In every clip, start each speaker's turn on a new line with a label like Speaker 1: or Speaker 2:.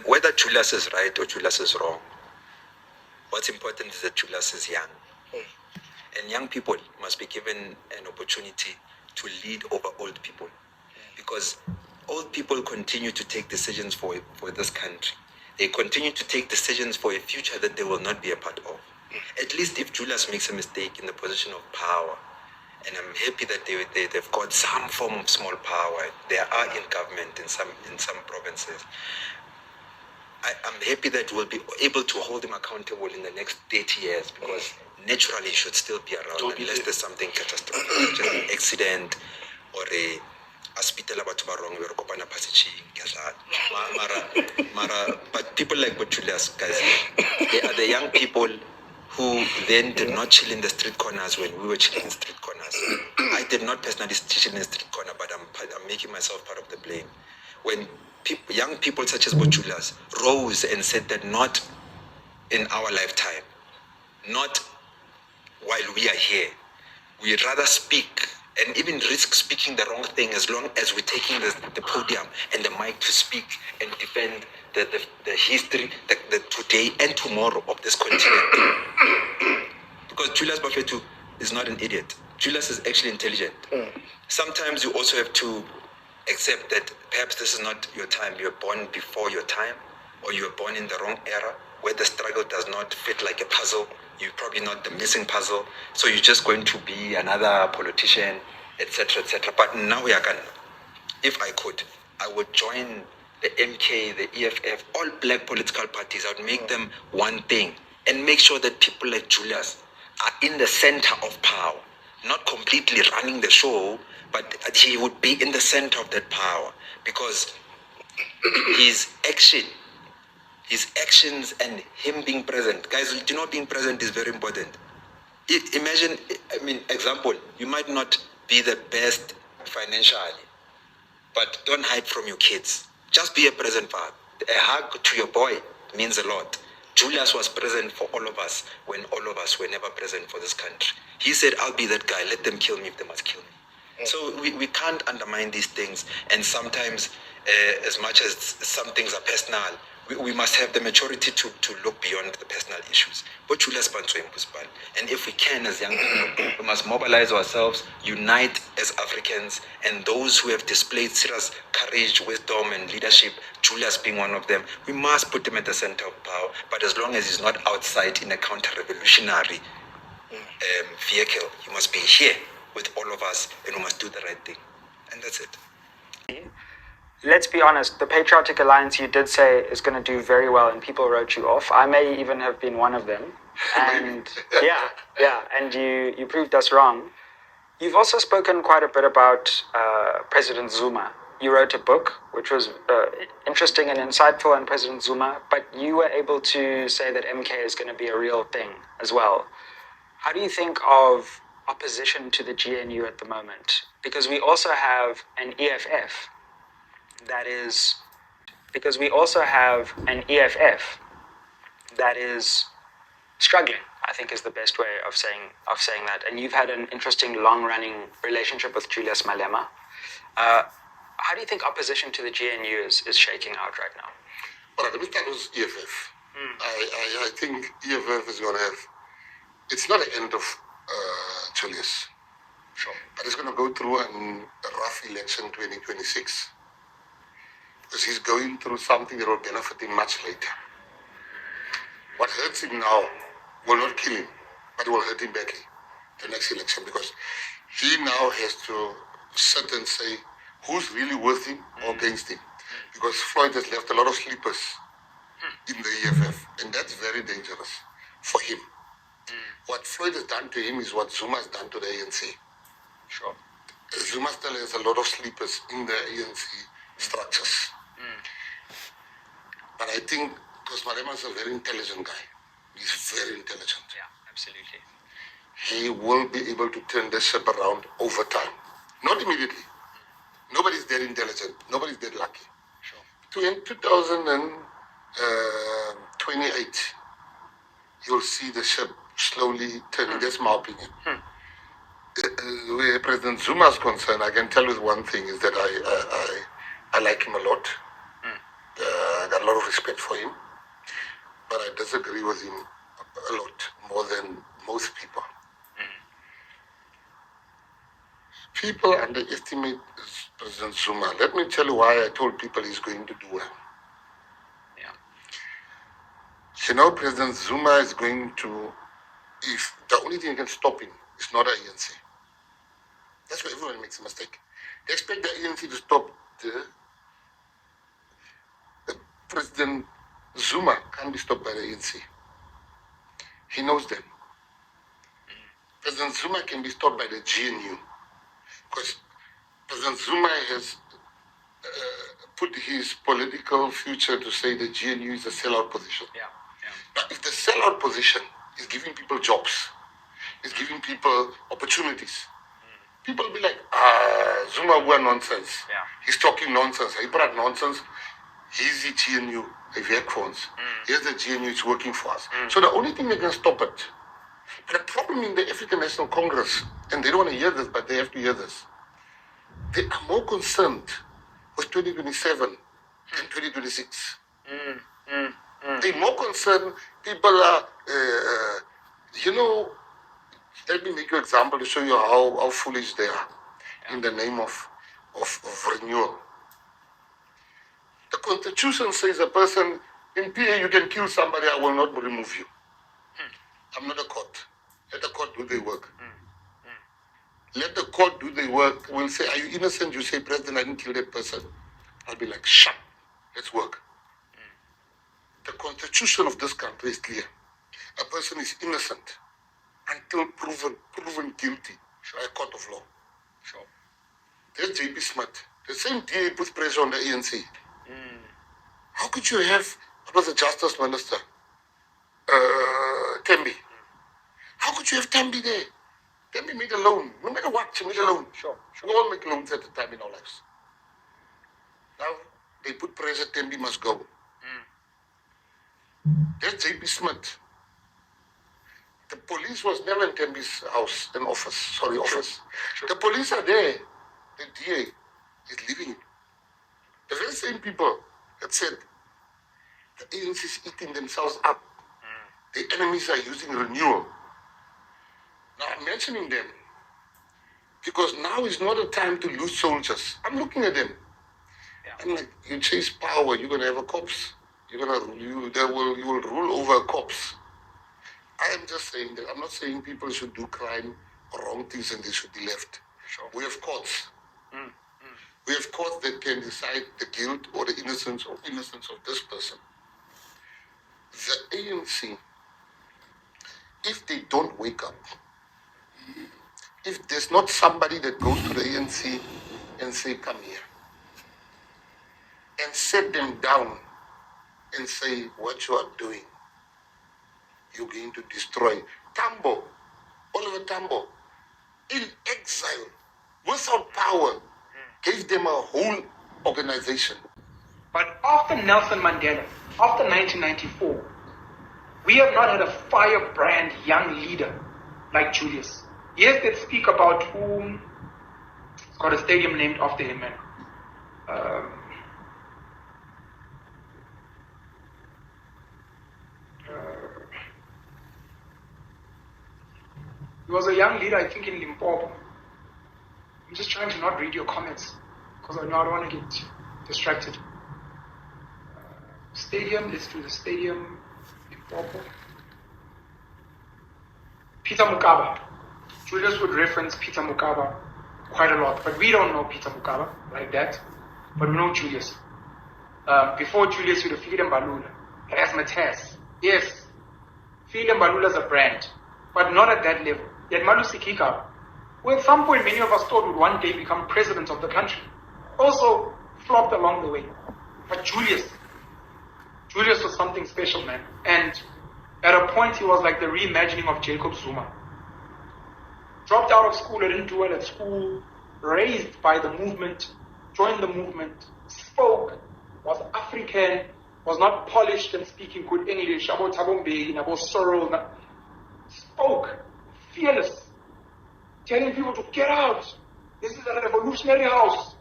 Speaker 1: whether Julius is right or Julius is wrong, what's important is that Julius is young. And young people must be given an opportunity to lead over old people. Because old people continue to take decisions for this country. They continue to take decisions for a future that they will not be a part of. At least if Julius makes a mistake in the position of power, and I'm happy that they've got some form of small power. They are in government in some provinces. I'm happy that we'll be able to hold him accountable in the next 30 years, because naturally he should still be around unless there's something catastrophic, such as an accident or a hospital about wrong. But people like Julius, guys, they are the young people who then did not chill in the street corners when we were chilling in the street corners. I did not personally chill in the street corner, but I'm making myself part of the blame. When young people such as Julius rose and said that not in our lifetime, not while we are here, we'd rather speak and even risk speaking the wrong thing as long as we're taking the podium and the mic to speak and defend the history, the today and tomorrow of this continent. Because Julius Bafetu is not an idiot. Julius is actually intelligent. Sometimes you also have to accept that perhaps this is not your time. You're born before your time, or you're born in the wrong era where the struggle does not fit like a puzzle. You're probably not the missing puzzle. So you're just going to be another politician, etc., etc. But now we are going. If I could, I would join the MK, the EFF, all black political parties. I would make them one thing and make sure that people like Julius are in the center of power, not completely running the show, but he would be in the center of that power, because his actions and him being present. Guys, you know, being present is very important. Imagine, example, you might not be the best financially, but don't hide from your kids. Just be a present father. A hug to your boy means a lot. Julius was present for all of us when all of us were never present for this country. He said, I'll be that guy. Let them kill me if they must kill me. So we can't undermine these things. And sometimes, as much as some things are personal, we must have the maturity to look beyond the personal issues. But Julius and if we can, as young people, we must mobilize ourselves, unite as Africans, and those who have displayed serious courage, wisdom, and leadership, Julius being one of them, we must put him at the center of power. But as long as he's not outside in a counter-revolutionary vehicle, he must be here with all of us, and we must do the right thing. And that's it.
Speaker 2: Let's be honest, the Patriotic Alliance you did say is going to do very well, and people wrote you off. I may even have been one of them. And and you proved us wrong. You've also spoken quite a bit about President Zuma. You wrote a book which was interesting and insightful on President Zuma, but you were able to say that MK is going to be a real thing as well. How do you think of opposition to the GNU at the moment? Because we also have an EFF that is struggling, I think is the best way of saying that. And you've had an interesting long-running relationship with Julius Malema. How do you think opposition to the GNU is shaking out right now?
Speaker 3: Well, let me start with EFF. I think EFF is going to have, it's not the end of Julius.
Speaker 2: Sure.
Speaker 3: But it's going to go through a rough election 2026. Because he's going through something that will benefit him much later. What hurts him now will not kill him, but it will hurt him badly the next election, because he now has to sit and say who's really with him or against him. Because Floyd has left a lot of sleepers in the EFF, and that's very dangerous for him. What Floyd has done to him is what Zuma has done to the ANC.
Speaker 2: Sure.
Speaker 3: Zuma still has a lot of sleepers in the ANC structures. But I think, because Malema is a very intelligent guy, he's very intelligent.
Speaker 2: Yeah, absolutely.
Speaker 3: He will be able to turn the ship around over time. Not immediately. Nobody's that intelligent. Nobody's that lucky.
Speaker 2: Sure.
Speaker 3: In 2028, you'll see the ship slowly turning. That's my opinion. Where President Zuma is concerned, I can tell you one thing, is that I like him a lot. got a lot of respect for him, but I disagree with him a lot, more than most people. People underestimate President Zuma. Let me tell you why I told people he's going to do well.
Speaker 4: Yeah.
Speaker 3: You know, President Zuma is going to, if the only thing that can stop him is not the ANC. That's where everyone makes a mistake. They expect the ANC to stop the President Zuma can't be stopped by the ANC. He knows them. President Zuma can be stopped by the GNU. Because President Zuma has put his political future to say the GNU is a sellout position.
Speaker 4: Yeah.
Speaker 3: Now, if the sellout position is giving people jobs, is giving people opportunities, people will be like, Zuma was nonsense.
Speaker 4: Yeah.
Speaker 3: He's talking nonsense. He brought nonsense. He's the GNU. He works for us. Here's the GNU. It's working for us. So the only thing that can stop it. But the problem in the African National Congress, and they don't want to hear this, but they have to hear this. They are more concerned with 2027 than 2026. They're more concerned. People are, let me make you an example to show you how foolish they are in the name of renewal. The Constitution says a person, in PA you can kill somebody, I will not remove you. I'm not a court. Let the court do their work. Let the court do their work. We'll say, are you innocent? You say, President, I didn't kill that person. I'll be like, shut. Let's work. The Constitution of this country is clear. A person is innocent until proven guilty by a court of law.
Speaker 4: Sure.
Speaker 3: There's J.P. Smith. The same DA puts pressure on the ANC. How could you have, what was the Justice Minister? Tembi. How could you have Tembi there? Tembi made a loan. No matter what, she made a loan.
Speaker 4: Sure.
Speaker 3: We all make loans at the time in our lives. Now, they put pressure, Tembi must go. There's J.P. Smith. The police was never in Tembi's house, office.
Speaker 4: Sure.
Speaker 3: The police are there. The DA is leaving. The very same people that said the ANC is eating themselves up. The enemies are using renewal. Now I'm mentioning them because now is not a time to lose soldiers. I'm looking at them.
Speaker 4: Yeah.
Speaker 3: I'm like, you chase power, you're gonna have a corpse. You will rule over a corpse. I am just saying that. I'm not saying people should do crime or wrong things and they should be left.
Speaker 4: Sure.
Speaker 3: We have courts. We have courts that can decide the guilt or the innocence of this person. The ANC, if they don't wake up, if there's not somebody that goes to the ANC and say, come here, and set them down and say, what you are doing, you're going to destroy. Tambo, Oliver Tambo, in exile, without power, gave them a whole organization.
Speaker 5: But after Nelson Mandela, after 1994, we have not had a firebrand young leader like Julius. Yes, they speak about whom got a stadium named after him, man. He was a young leader, I think, in Limpopo. I'm just trying to not read your comments because I know I don't want to get distracted. Stadium, let's do the stadium. Limpopo. Peter Mokaba. Julius would reference Peter Mokaba quite a lot, but we don't know Peter Mokaba like that. But we know Julius. Before Julius, you'd have Philip Mbalula, Razzmatazz. Yes, Philip Mbalula is a brand, but not at that level. Yet Malusi Kika, who at some point many of us thought would one day become president of the country, also flopped along the way. But Julius was something special, man. And at a point, he was like the reimagining of Jacob Zuma. Dropped out of school, didn't do well at school, raised by the movement, joined the movement, spoke, was African, was not polished and speaking good English, about Tabombegi, about Sorrel, spoke, fearless, telling people to get out. This is a revolutionary house.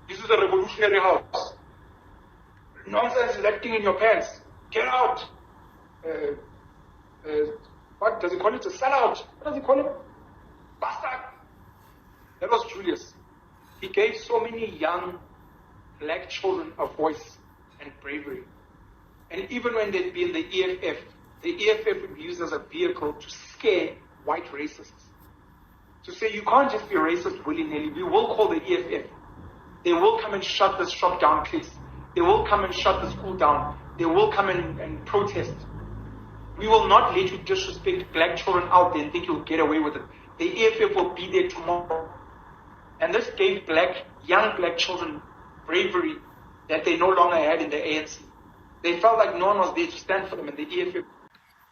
Speaker 5: This is a revolutionary house. Nonsense electing in your pants. Get out. What does he call it? A sellout. What does he call it? Bastard. That was Julius. He gave so many young black children a voice and bravery. And even when they'd be in the EFF would be used as a vehicle to scare white racists. To say you can't just be racist willy-nilly. We will call the EFF. They will come and shut this shop down, please. They will come and shut the school down. They will come and protest. We will not let you disrespect black children out there and think you'll get away with it. The EFF will be there tomorrow. And this gave young black children bravery that they no longer had in the ANC. They felt like no one was there to stand for them in the EFF.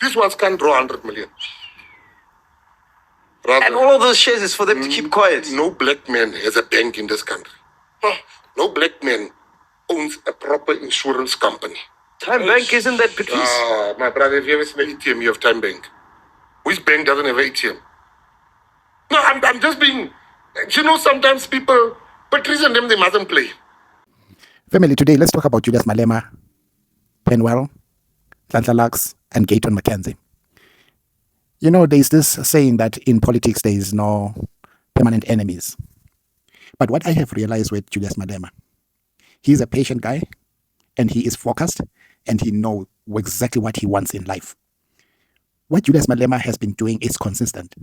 Speaker 3: These ones can't draw 100 million. Rather,
Speaker 6: And all of those shares is for them to keep quiet.
Speaker 3: no black man has a bank in this country. No black man owns a proper insurance company.
Speaker 6: Time Bank isn't that Patrice?
Speaker 3: My brother, if you ever seen an ATM, you have Time Bank. Which bank doesn't have an ATM? No, I'm just being... You know, sometimes people... Patrice and them, they mustn't play.
Speaker 7: Family, today let's talk about Julius Malema, NHLANHLA Lux, and GAYTON Mackenzie. You know, there's this saying that in politics there is no permanent enemies. But what I have realized with Julius Malema, he's a patient guy, and he is focused, and he knows exactly what he wants in life. What Julius Malema has been doing is consistent.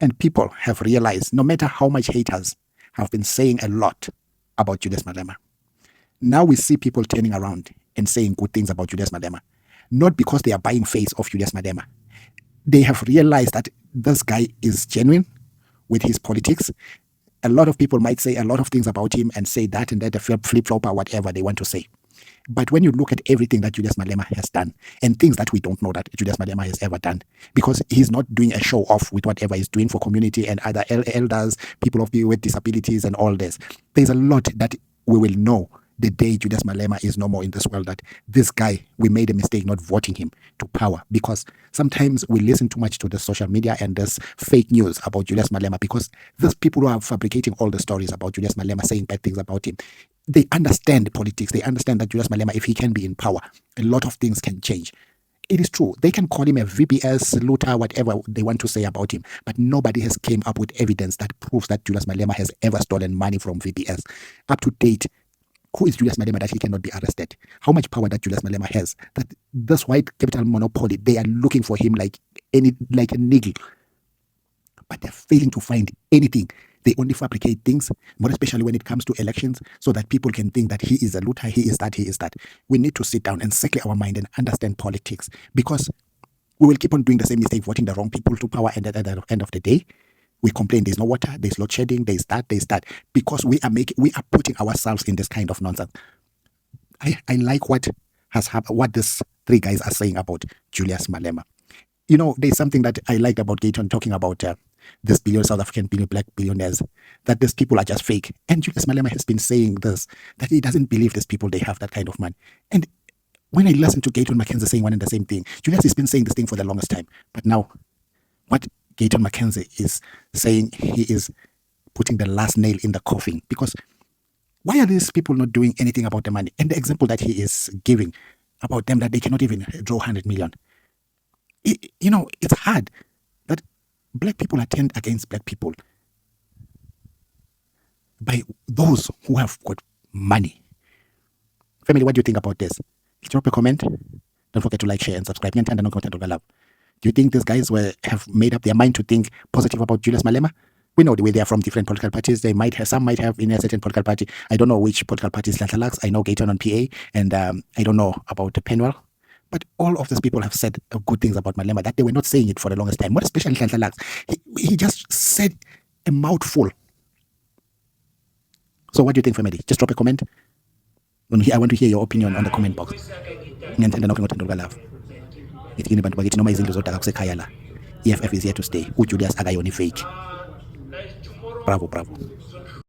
Speaker 7: And people have realized, no matter how much haters have been saying a lot about Julius Malema, now we see people turning around and saying good things about Julius Malema. Not because they are buying face of Julius Malema. They have realized that this guy is genuine with his politics. A lot of people might say a lot of things about him and say that and that, a flip-flop or whatever they want to say. But when you look at everything that Julius Malema has done and things that we don't know that Julius Malema has ever done, because he's not doing a show off with whatever he's doing for community and other elders, people with disabilities and all this, there's a lot that we will know the day Julius Malema is no more in this world, that this guy, we made a mistake not voting him to power, because sometimes we listen too much to the social media and this fake news about Julius Malema, because these people who are fabricating all the stories about Julius Malema, saying bad things about him, they understand politics. They understand that Julius Malema, if he can be in power, a lot of things can change. It is true. They can call him a VBS, looter, whatever they want to say about him. But nobody has came up with evidence that proves that Julius Malema has ever stolen money from VBS. Up to date, who is Julius Malema that he cannot be arrested? How much power that Julius Malema has? That this white capital monopoly, they are looking for him like a needle. But they're failing to find anything. They only fabricate things, more especially when it comes to elections, so that people can think that he is a looter, he is that, he is that. We need to sit down and settle our mind and understand politics, because we will keep on doing the same mistake, voting the wrong people to power, and at the end of the day, we complain there's no water, there's load shedding, there's that, because we are putting ourselves in this kind of nonsense. I like what has happened, what these three guys are saying about Julius Malema. You know, there's something that I liked about GAYTON talking about this South African black billionaires, that these people are just fake. And Julius Malema has been saying this, that he doesn't believe these people, they have that kind of money. And when I listen to GAYTON Mackenzie saying one and the same thing, Julius has been saying this thing for the longest time. But now, what GAYTON Mackenzie is saying, he is putting the last nail in the coffin. Because why are these people not doing anything about the money? And the example that he is giving about them, that they cannot even draw 100 million. You know, it's hard that black people are turned against black people by those who have got money. Family, what do you think about this? Drop a comment. Don't forget to like, share, and subscribe. Do you think these guys have made up their mind to think positive about Julius Malema? We know the way they are from different political parties. They might have, some might have in a certain political party. I don't know which political party is NHLANHLA Lux. I know GAYTON on PA, and I don't know about the NHLANHLA. But all of these people have said good things about Malema, that they were not saying it for the longest time. More especially NHLANHLA Lux. He just said a mouthful. So what do you think, family? Just drop a comment. I want to hear your opinion on the comment box. EFF is here to stay. Julius agayoni fake. Bravo.